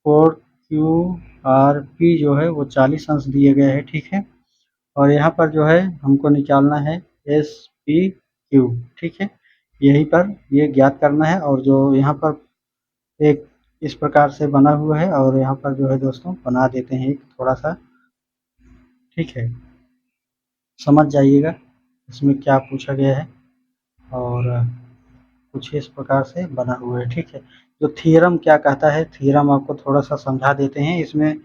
4 क्यू आर पी जो है वो 40 अंश दिए गए हैं। ठीक है, और यहाँ पर जो है हमको निकालना है एस पी क्यू। ठीक है, यहीं पर ये ज्ञात करना है, और जो यहाँ पर एक इस प्रकार से बना हुआ है, और यहाँ पर जो है दोस्तों बना देते हैं एक थोड़ा सा। ठीक है, समझ जाइएगा इसमें क्या पूछा गया है। और कुछ इस प्रकार से बना हुआ है, ठीक है। जो थ्योरम क्या कहता है, थ्योरम आपको थोड़ा सा समझा देते हैं इसमें,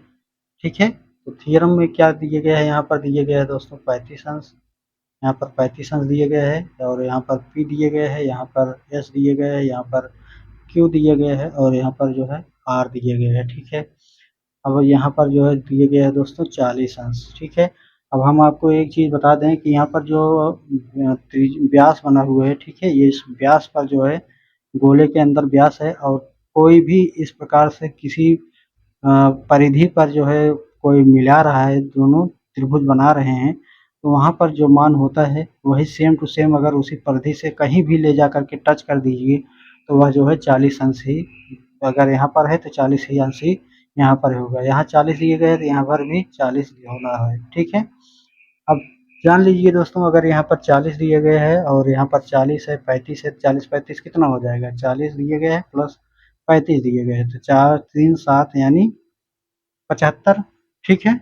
ठीक है। तो थ्योरम में क्या दिए गया है, यहाँ पर दिए गए हैं दोस्तों 35 अंश, यहाँ पर 35 अंश दिए गए हैं, और यहाँ पर पी दिए गए हैं, यहाँ पर एस दिए गए हैं, यहाँ पर क्यू दिए गए हैं, और यहाँ पर जो है आर दिए गए हैं, ठीक है। अब यहाँ पर जो है दिए गए हैं दोस्तों 40 अंश, ठीक है। अब हम आपको एक चीज़ बता दें कि यहाँ पर जो व्यास बना हुआ है, ठीक है, ये इस व्यास पर जो है गोले के अंदर व्यास है, और कोई भी इस प्रकार से किसी परिधि पर जो है कोई मिला रहा है, दोनों त्रिभुज बना रहे हैं, तो वहाँ पर जो मान होता है वही सेम टू सेम अगर उसी परिधि से कहीं भी ले जा करके टच कर दीजिए तो वह जो है 40 अंश ही, अगर यहाँ पर है तो 40 ही अंश ही यहाँ पर होगा। यहाँ 40 दिए गए तो यहाँ पर भी 40 होना है, ठीक है। अब जान लीजिए दोस्तों, अगर यहाँ पर 40 दिए गए हैं और यहाँ पर 40 है, 35 है, 40-35 कितना हो जाएगा, 40 दिए गए हैं प्लस 35 दिए गए हैं, तो 4 3 7 यानी 75, ठीक है।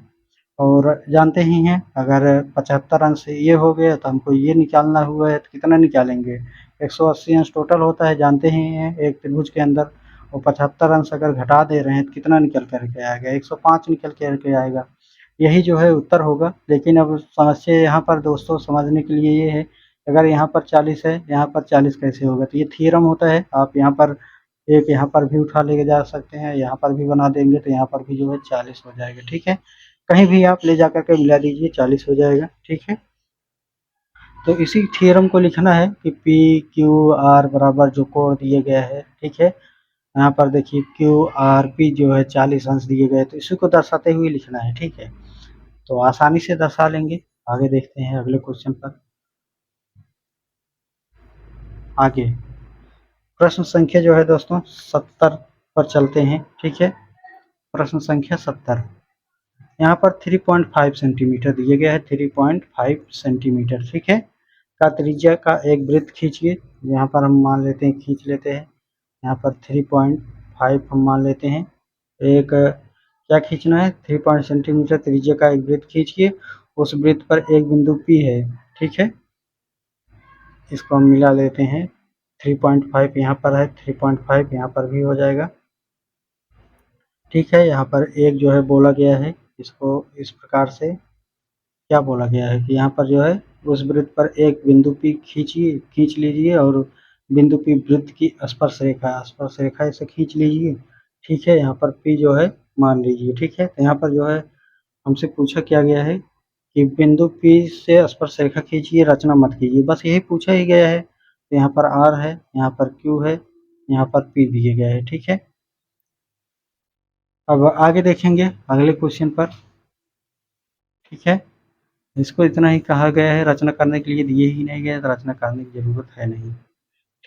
और जानते ही हैं अगर 75 अंश ये हो गया तो हमको ये निकालना हुआ है तो कितना निकालेंगे, 180 अंश टोटल होता है, जानते ही हैं एक त्रिभुज के अंदर, और 75 अंश अगर घटा दे रहे हैं तो कितना निकल करके आएगा, 105 निकल करके आएगा। यही जो है उत्तर होगा। लेकिन अब समस्या यहाँ पर दोस्तों समझने के लिए ये है, अगर यहाँ पर 40 है, यहाँ पर 40 कैसे होगा, तो ये थ्योरम होता है। आप यहाँ पर एक यहाँ पर भी उठा लेके जा सकते हैं, यहाँ पर भी बना देंगे तो यहाँ पर भी जो है 40 हो जाएगा, ठीक है। कहीं भी आप ले जाकर के मिला दीजिए 40 हो जाएगा, ठीक है। तो इसी थ्योरम को लिखना है कि पी क्यू आर बराबर जो कोण दिए गया है, ठीक है। यहाँ पर देखिए क्यू आर पी जो है 40 अंश दिए गए, तो इसी को दर्शाते हुए लिखना है, ठीक है। तो आसानी से दर्शा लेंगे। आगे देखते हैं अगले क्वेश्चन पर। आगे प्रश्न संख्या जो है दोस्तों 70 पर चलते हैं, ठीक है। प्रश्न संख्या 70, यहाँ पर 3.5 सेंटीमीटर दिए गया है, 3.5 सेंटीमीटर, ठीक है, का त्रिज्या का एक वृत्त खींचिए। यहाँ पर हम मान लेते हैं, खींच लेते हैं, यहाँ पर 3.5 हम मान लेते हैं। एक क्या खींचना है, 3 सेंटीमीटर त्रिज्या का एक वृत्त खींचिए, उस वृत्त पर एक बिंदु P है, ठीक है। इसको हम मिला लेते हैं, 3.5 यहाँ पर है, 3.5 यहाँ पर भी हो जाएगा, ठीक है। यहाँ पर एक जो है बोला गया है, इसको इस प्रकार से क्या बोला गया है कि यहाँ पर जो है उस वृत्त पर एक बिंदु P खींच लीजिए, और बिंदु P वृत्त की स्पर्श रेखा इसे खींच लीजिए, ठीक है। यहाँ पर P जो है मान लीजिए, ठीक है। तो यहाँ पर जो है हमसे पूछा क्या गया है कि बिंदु P से स्पर्श रेखा खींचिए, रचना मत कीजिए, बस यही पूछा ही गया है। तो यहाँ पर R है, यहाँ पर Q है, यहाँ पर P दिए गए हैं, ठीक है। अब आगे देखेंगे अगले क्वेश्चन पर, ठीक है। इसको इतना ही कहा गया है, रचना करने के लिए दिए ही नहीं गए तो रचना करने की जरूरत है नहीं,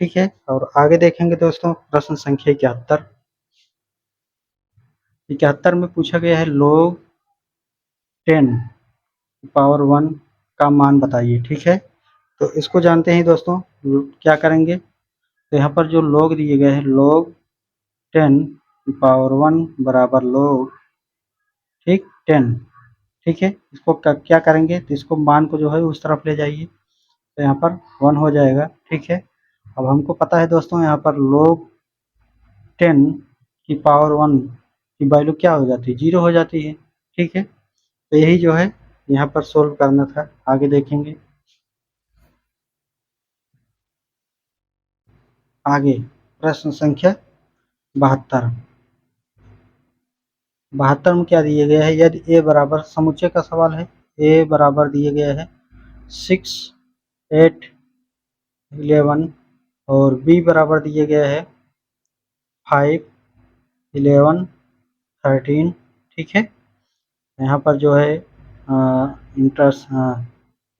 ठीक है। और आगे देखेंगे दोस्तों प्रश्न संख्या 71, 71 में पूछा गया है log 10⁻1 का मान बताइए, ठीक है। तो इसको जानते हैं दोस्तों, क्या करेंगे, तो यहाँ पर जो log दिए गए हैं, log 10⁻1 बराबर log, ठीक 10, ठीक है। इसको क्या करेंगे, तो इसको मान को जो है उस तरफ ले जाइए, तो यहाँ पर 1 हो जाएगा, ठीक है। अब हमको पता है दोस्तों यहाँ पर log 10⁻1 की वैल्यू क्या हो जाती है, 0 हो जाती है, ठीक है। तो यही जो है यहाँ पर सोल्व करना था। आगे देखेंगे, आगे प्रश्न संख्या 72, 72 में क्या दिए गया है, यदि ए बराबर, समुच्चय का सवाल है, ए बराबर दिए गया है 6 8 11, और बी बराबर दिए गया है 5 11 13, ठीक है। यहाँ पर जो है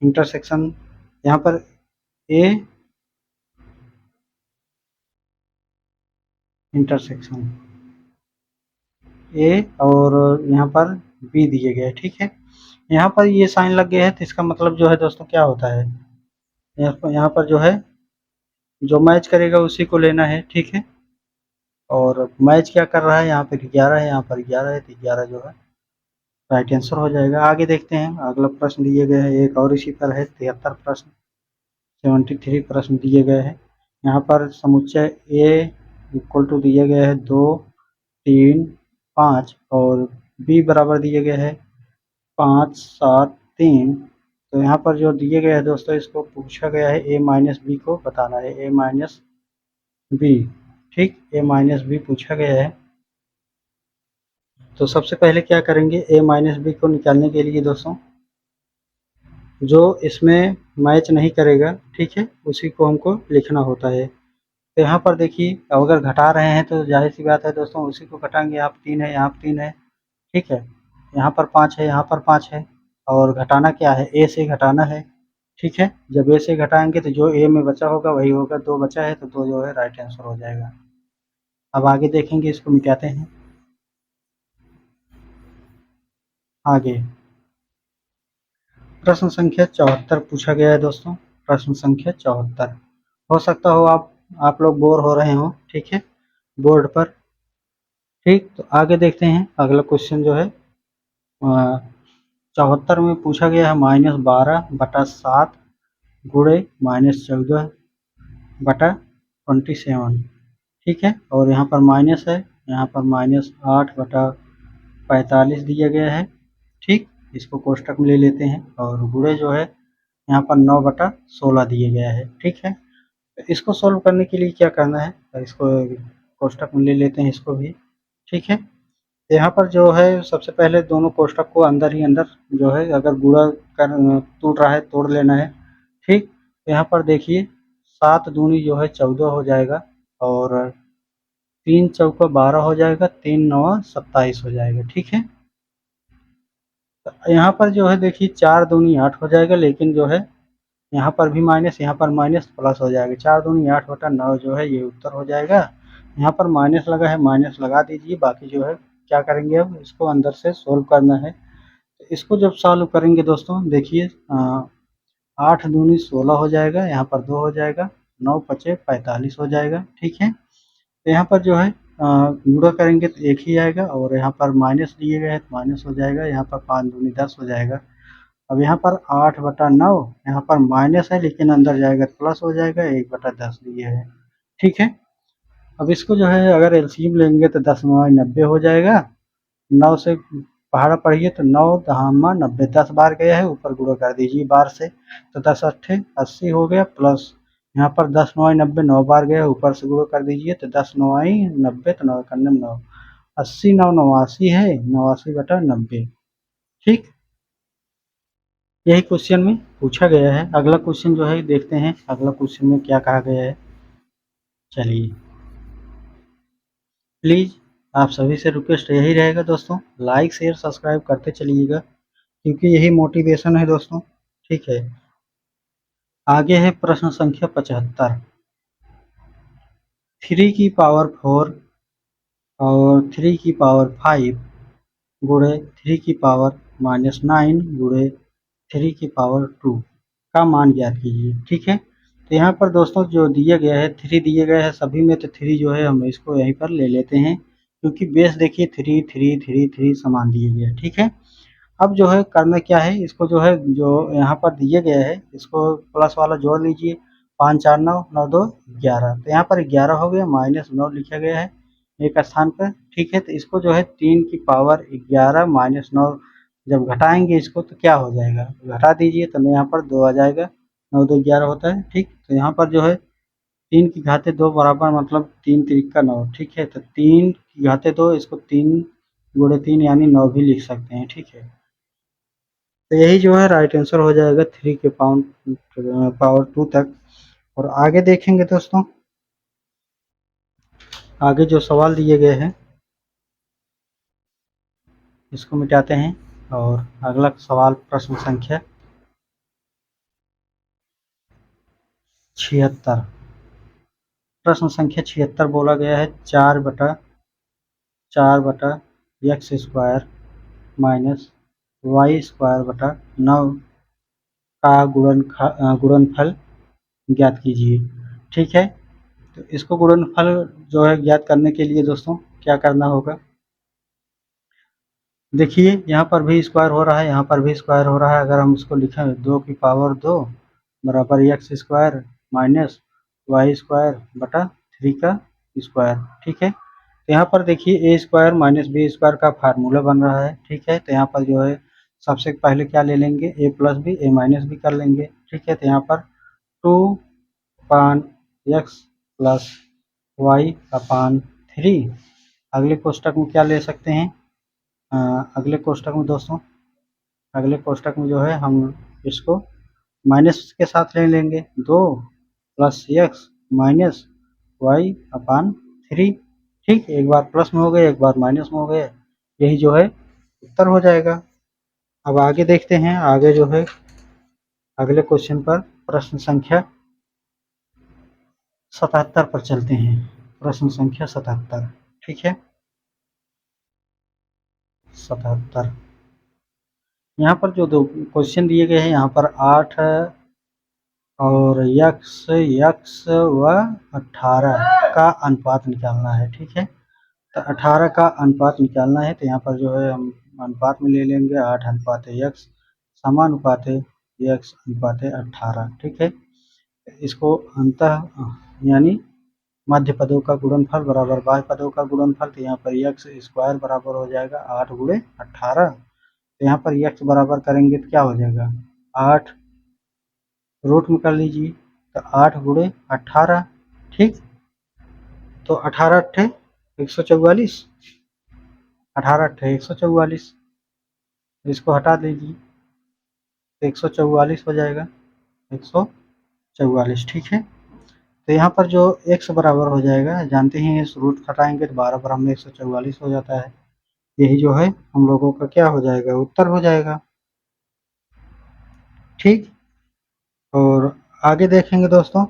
इंटरसेक्शन, यहाँ पर ए इंटरसेक्शन ए और यहाँ पर बी दिए गए, ठीक है। यहाँ पर ये साइन लग गया है तो इसका मतलब जो है दोस्तों क्या होता है, यहाँ पर जो है जो मैच करेगा उसी को लेना है, ठीक है। और मैच क्या कर रहा है, यहाँ पर 11 है, यहाँ पर 11 है, तो 11 जो है राइट आंसर हो जाएगा। आगे देखते हैं अगला प्रश्न दिए गए हैं, एक और इसी पर है 73 प्रश्न, 73 प्रश्न दिए गए हैं। यहाँ पर समुच्चय ए इक्वल टू दिए गए है 2, 3, 5 और बी बराबर दिए गए है 5, 7, 3। तो यहाँ पर जो दिए गए हैं दोस्तों, इसको पूछा गया है ए माइनस बी को बताना है, ए माइनस बी। ठीक, ए माइनस बी पूछा गया है। तो सबसे पहले क्या करेंगे, ए माइनस बी को निकालने के लिए दोस्तों, जो इसमें मैच नहीं करेगा, ठीक है, उसी को हमको लिखना होता है। तो यहाँ पर देखिए, अगर घटा रहे हैं तो जाहिर सी बात है दोस्तों, उसी को घटाएंगे। यहाँ 3 है, यहाँ 3 है, ठीक है, यहाँ पर 5 है, यहाँ पर 5 है, और घटाना क्या है, ए से घटाना है। ठीक है, जब ए से घटाएंगे तो जो ए में बचा होगा वही होगा, 2 बचा है तो 2 जो है राइट आंसर हो जाएगा। अब आगे देखेंगे, इसको मिटाते हैं। आगे प्रश्न संख्या 74 पूछा गया है दोस्तों, प्रश्न संख्या 74। हो सकता हो आप लोग बोर हो रहे हो, ठीक है, बोर्ड पर। ठीक, तो आगे देखते हैं अगला क्वेश्चन जो है 74 में पूछा गया है -12/7 गुणे -14 बटा 27। ठीक है, और यहाँ पर माइनस है, यहाँ पर -8/45 दिया गया है। ठीक, इसको कोष्टक में ले लेते हैं, और गुणे जो है यहाँ पर 9/16 दिया गया है। ठीक है, तो इसको सॉल्व करने के लिए क्या करना है, तो इसको कोष्टक में ले लेते हैं इसको भी। ठीक है, यहाँ पर जो है सबसे पहले दोनों कोष्टक को अंदर ही अंदर जो है, अगर गुणा कर टूट रहा है तोड़ लेना है। ठीक, यहाँ पर देखिए 7 दूनी जो है 14 हो जाएगा, और 3 चौका 12 हो जाएगा, 3 नवा 27 हो जाएगा। ठीक है, तो यहाँ पर जो है देखिए 4 दूनी 8 हो जाएगा, लेकिन जो है यहाँ पर भी माइनस, यहाँ पर माइनस, प्लस हो जाएगा। 4 दूनी 8/9 जो है ये उत्तर हो जाएगा। यहाँ पर माइनस लगा है, माइनस लगा दीजिए। बाकी जो है क्या करेंगे, अब इसको अंदर से सोल्व करना है। तो इसको जब सॉल्व करेंगे दोस्तों, देखिए 8 दूनी 16 हो जाएगा, यहाँ पर 2 हो जाएगा, 9 पचे 45 हो जाएगा। ठीक है, तो यहाँ पर जो है गुणा करेंगे तो 1 ही आएगा, और यहाँ पर माइनस दिए गए हैं तो माइनस हो जाएगा। यहाँ पर 5 दूनी 10 हो जाएगा। अब यहाँ पर 8/9, यहाँ पर माइनस है लेकिन अंदर जाएगा तो प्लस हो जाएगा, 1/10 दिए है। ठीक है, अब इसको जो है अगर एलसीएम लेंगे तो 10 9 90 हो जाएगा। 9 से पहाड़ा पढ़िए तो 9 दहामा 90, 10 बार गया है, ऊपर गुणा कर दीजिए बार से, तो 10 अट्ठे 80 हो गया, प्लस यहाँ पर 10 9 90, 9 बार गया, ऊपर से गुणा कर दीजिए तो 10 9 90, तो 9 करने 9, 80 9 89 है, 89/90। ठीक, यही क्वेश्चन में पूछा गया है। अगला क्वेश्चन जो है देखते हैं, अगला क्वेश्चन में क्या कहा गया है। चलिए, प्लीज़ आप सभी से रिक्वेस्ट यही रहेगा दोस्तों, लाइक शेयर सब्सक्राइब करते चलिएगा, क्योंकि यही मोटिवेशन है दोस्तों। ठीक है, आगे है प्रश्न संख्या 75। 3 की पावर 4 और 3 की पावर 5 गुणे 3 की पावर -9 गुणे 3 की पावर 2 का मान ज्ञात कीजिए। ठीक है, तो यहाँ पर दोस्तों जो दिया गया है 3 दिए गए हैं सभी में, तो 3 जो है हम इसको यहीं पर ले लेते हैं, क्योंकि बेस देखिए 3 3 3 3 समान दिए गए हैं। ठीक है, अब जो है करना क्या है, इसको जो है जो यहाँ पर दिए गए है इसको प्लस वाला जोड़ लीजिए। 5 4 9 9 2 11, तो यहाँ पर 11 हो गया, -9 लिखा गया है एक स्थान पर। ठीक है, तो इसको जो है 3 की पावर 11 -9 जब घटाएंगे इसको तो क्या हो जाएगा, घटा दीजिए तो यहाँ पर 2 आ जाएगा, 9 2 11 होता है। ठीक, तो यहाँ पर जो है 3 की घाते 2 बराबर मतलब 3 3 9। ठीक है, तो 3 की घाते 2, इसको 3 गुणे 3 यानी 9 भी लिख सकते हैं। ठीक है, तो यही जो है राइट आंसर हो जाएगा 3 के पावर 2 तक। और आगे देखेंगे दोस्तों, आगे जो सवाल दिए गए हैं इसको मिटाते हैं, और अगला सवाल प्रश्न संख्या 76। प्रश्न संख्या 76 बोला गया है 4/4/x² माइनस y²/9 का गुणनफल ज्ञात कीजिए। ठीक है, तो इसको गुणनफल जो है ज्ञात करने के लिए दोस्तों क्या करना होगा, देखिए यहाँ पर भी स्क्वायर हो रहा है, यहाँ पर भी स्क्वायर हो रहा है। अगर हम इसको लिखें 2 की पावर 2 बराबर x² माइनस वाई स्क्वायर बटा 3 का स्क्वायर। ठीक है, तो यहाँ पर देखिए ए स्क्वायर माइनस बी स्क्वायर का फार्मूला बन रहा है। ठीक है, तो यहाँ पर जो है सबसे पहले क्या ले लेंगे, ए प्लस बी, ए माइनस बी कर लेंगे। ठीक है, तो यहाँ पर 2 अपान एक्स प्लस वाई अपान 3। अगले कोष्टक में क्या ले सकते हैं, अगले कोष्टक में दोस्तों, अगले कोष्टक में जो है हम इसको माइनस के साथ ले लेंगे, 2 प्लस एक्स माइनस वाई अपान 3। ठीक, एक बार प्लस में हो गए, एक बार माइनस में हो गए, यही जो है उत्तर हो जाएगा। अब आगे देखते हैं, आगे जो है अगले क्वेश्चन पर प्रश्न संख्या 77 पर चलते हैं। प्रश्न संख्या 77। ठीक है, 77 यहाँ पर जो दो क्वेश्चन दिए गए हैं, यहाँ पर 8 और यक्स व 18 का अनुपात निकालना है। ठीक है, तो 18 का अनुपात निकालना है, तो यहाँ पर जो है हम अनुपात में ले लेंगे 8 अनुपात यक्स समानुपात यक्स अनुपात 18। ठीक है, इसको अंतः यानी मध्य पदों का गुणनफल बराबर बाह्य पदों का गुणनफल, तो यहाँ पर यक्स स्क्वायर बराबर हो जाएगा 8 गुणे 18। तो यहाँ पर यक्स बराबर करेंगे तो क्या हो जाएगा, 8 रूट में कर लीजिए, तो 8 गुणे 18। ठीक, तो 18 अट्ठे 144, 18 अट्ठे 144, इसको हटा दीजिए तो 144 हो जाएगा, 144। ठीक है, तो यहाँ पर जो x बराबर हो जाएगा, जानते हैं इस रूट हटाएंगे तो 12 बराबर में 144 हो जाता है। यही जो है हम लोगों का क्या हो जाएगा, उत्तर हो जाएगा। ठीक, और आगे देखेंगे दोस्तों,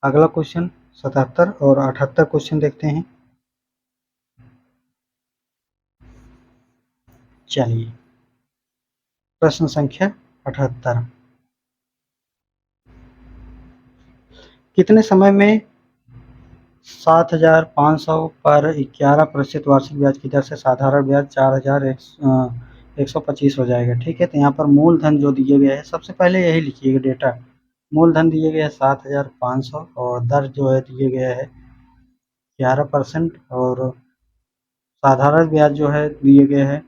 अगला क्वेश्चन 77 और 78 क्वेश्चन देखते हैं। चलिए, प्रश्न संख्या 78, कितने समय में 7,500 पर 11% वार्षिक ब्याज की दर से साधारण ब्याज 4,125 हो जाएगा। ठीक है, तो यहाँ पर मूलधन जो दिए गए हैं, सबसे पहले यही लिखिएगा डेटा, मूलधन दिए गए हैं 7,500 और दर जो है दिए गया है 11% और साधारण ब्याज जो है दिए गए हैं,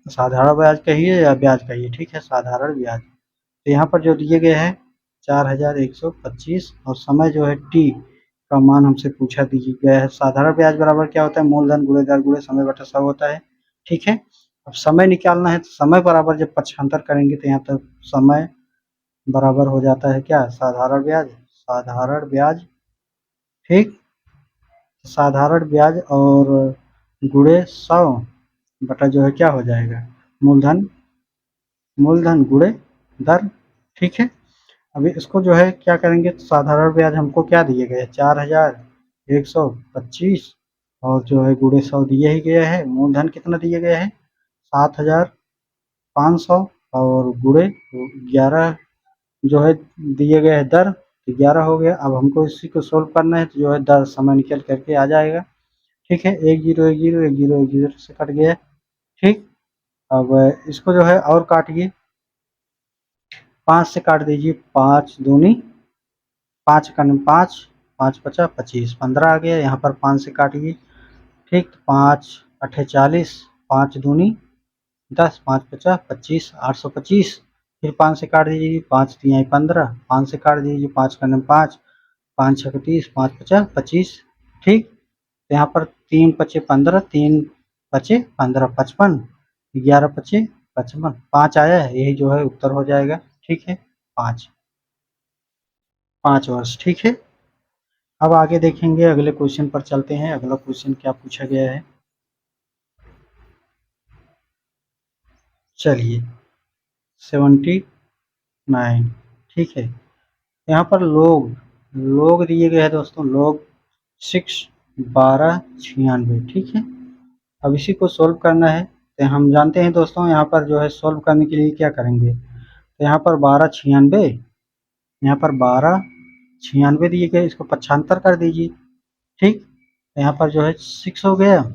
साधारण ब्याज कहिए या ब्याज कहिए, ठीक है, साधारण ब्याज। तो यहाँ पर जो दिए गए हैं 4,125 और समय जो है टी का मान हमसे पूछा गया है। साधारण ब्याज बराबर क्या होता है, मूलधन गुणे दर गुणे समय बटा 100 होता है। ठीक है, अब समय निकालना है, तो समय बराबर जब पक्षांतर करेंगे तो यहाँ तक समय बराबर हो जाता है क्या, साधारण ब्याज, साधारण ब्याज। ठीक, साधारण ब्याज और गुणे 100 बटा जो है क्या हो जाएगा, मूलधन, मूलधन गुणे दर। ठीक है, अभी इसको जो है क्या करेंगे, तो साधारण ब्याज हमको क्या दिए गए, 4,125 और जो है गुणे 100 दिए ही गया है। मूलधन कितना दिए गया है, 7,500 और गुणे 11 जो है दिए गए है दर, तो 11 हो गया। अब हमको इसी को सोल्व करना है, तो जो है दर समय निकल करके आ जाएगा। ठीक है, 1 0 1 0 1 0 1 0 से कट गया। ठीक, अब इसको जो है और काटिए, 5 से काट दीजिए, 5 दूनी 5 का 5, 5 पचा 25, 15 आ गया। यहाँ पर 5 से काटिए। ठीक, 5 अट्ठे 40, 5 दूनी 10, 5 पचा 25, 825। फिर 5 से काट दीजिए, 5 तिहाई 15, 5 से काट दीजिए, 5 का 5, 5 छक 30, 5 पचा 25। ठीक, तो यहाँ पर 3 पचे 15, 3 पचे 15, 55, 11 पचे 55, 5 आया है, यही जो है उत्तर हो जाएगा। ठीक है, 5 वर्ष। ठीक है, अब आगे देखेंगे, अगले क्वेश्चन पर चलते हैं। अगला क्वेश्चन क्या पूछा गया है, चलिए 79। ठीक है, यहाँ पर लोग दिए गए हैं दोस्तों, लोग 6 12 96। ठीक है, अब इसी को सोल्व करना है, तो हम जानते हैं दोस्तों, यहाँ पर जो है सोल्व करने के लिए क्या करेंगे, तो यहाँ पर 12 96, यहाँ पर 12 96 दिए गए, इसको पक्षांतर कर दीजिए। ठीक, यहाँ पर जो है 6 हो गया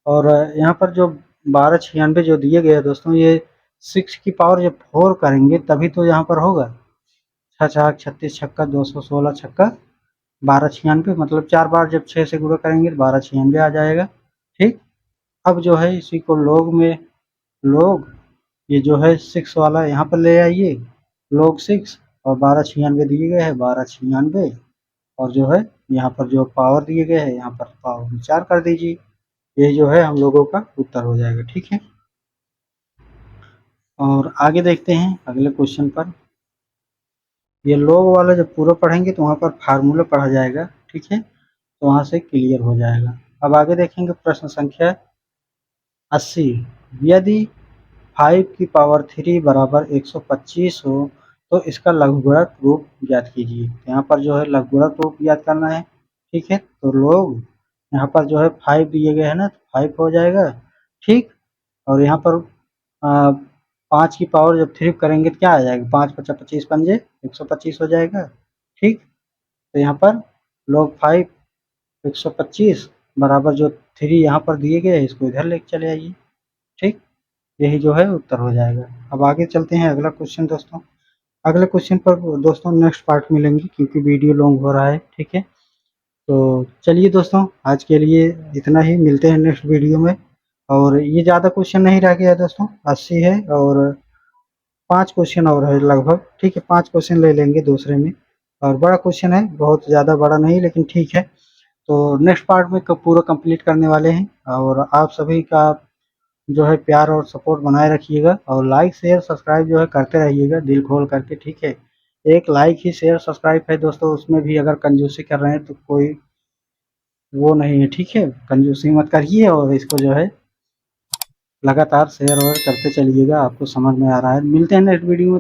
और यहाँ पर जो 12 96 जो दिए गए हैं दोस्तों, ये 6 की पावर जब 4 करेंगे तभी तो यहाँ पर होगा, छः छः 36 छक्का 216 छक्का 1296, मतलब 4 बार जब 6 से गुणा करेंगे तो 1296 आ जाएगा। ठीक, अब जो है इसी को log में log ये जो है 6 वाला यहाँ पर ले आइए, log 6 और 1296 दिए गए हैं 1296, और जो है यहाँ पर जो पावर दिए गए हैं यहाँ पर पावर में 4 कर दीजिए। ये जो है हम लोगों का उत्तर हो जाएगा। ठीक है, और आगे देखते हैं अगले क्वेश्चन पर। ये log वाला जब पूरा पढ़ेंगे तो वहाँ पर फार्मूला पढ़ा जाएगा। ठीक है, तो वहाँ से क्लियर हो जाएगा। अब आगे देखेंगे प्रश्न संख्या 80। यदि 5 की पावर 3 बराबर 125 हो तो इसका लघुगणक रूप ज्ञात कीजिए। यहाँ पर जो है लघुगणक रूप ज्ञात करना है। ठीक है, तो लोग यहाँ पर जो है 5 दिए गए हैं ना, तो 5 हो जाएगा। ठीक, और यहाँ पर 5 की पावर जब 3 करेंगे तो क्या आ जाएगा, 5 पचा 25 पंजे 125 हो जाएगा। ठीक, तो यहाँ पर log 5 125 बराबर जो 3 यहाँ पर दिए गए हैं इसको इधर लेके चले आइए। ठीक, यही जो है उत्तर हो जाएगा। अब आगे चलते हैं अगला क्वेश्चन दोस्तों। अगले क्वेश्चन पर दोस्तों नेक्स्ट पार्ट मिलेंगे क्योंकि वीडियो लॉन्ग हो रहा है। ठीक है, तो चलिए दोस्तों आज के लिए इतना ही, मिलते हैं नेक्स्ट वीडियो में। और ये ज़्यादा क्वेश्चन नहीं रह गया दोस्तों, 80 है और 5 क्वेश्चन और है लगभग। ठीक है, 5 क्वेश्चन ले लेंगे दूसरे में, और बड़ा क्वेश्चन है, बहुत ज़्यादा बड़ा नहीं लेकिन ठीक है। तो नेक्स्ट पार्ट में पूरा कंप्लीट करने वाले हैं, और आप सभी का जो है प्यार और सपोर्ट बनाए रखिएगा, और लाइक शेयर सब्सक्राइब जो है करते रहिएगा दिल खोल करके। ठीक है, एक लाइक ही शेयर सब्सक्राइब है दोस्तों, उसमें भी अगर कंजूसी कर रहे हैं तो कोई वो नहीं है। ठीक है, कंजूसी मत करिए और इसको जो है लगातार शेयर और करते चलिएगा, आपको समझ में आ रहा है। मिलते हैं नेक्स्ट वीडियो में।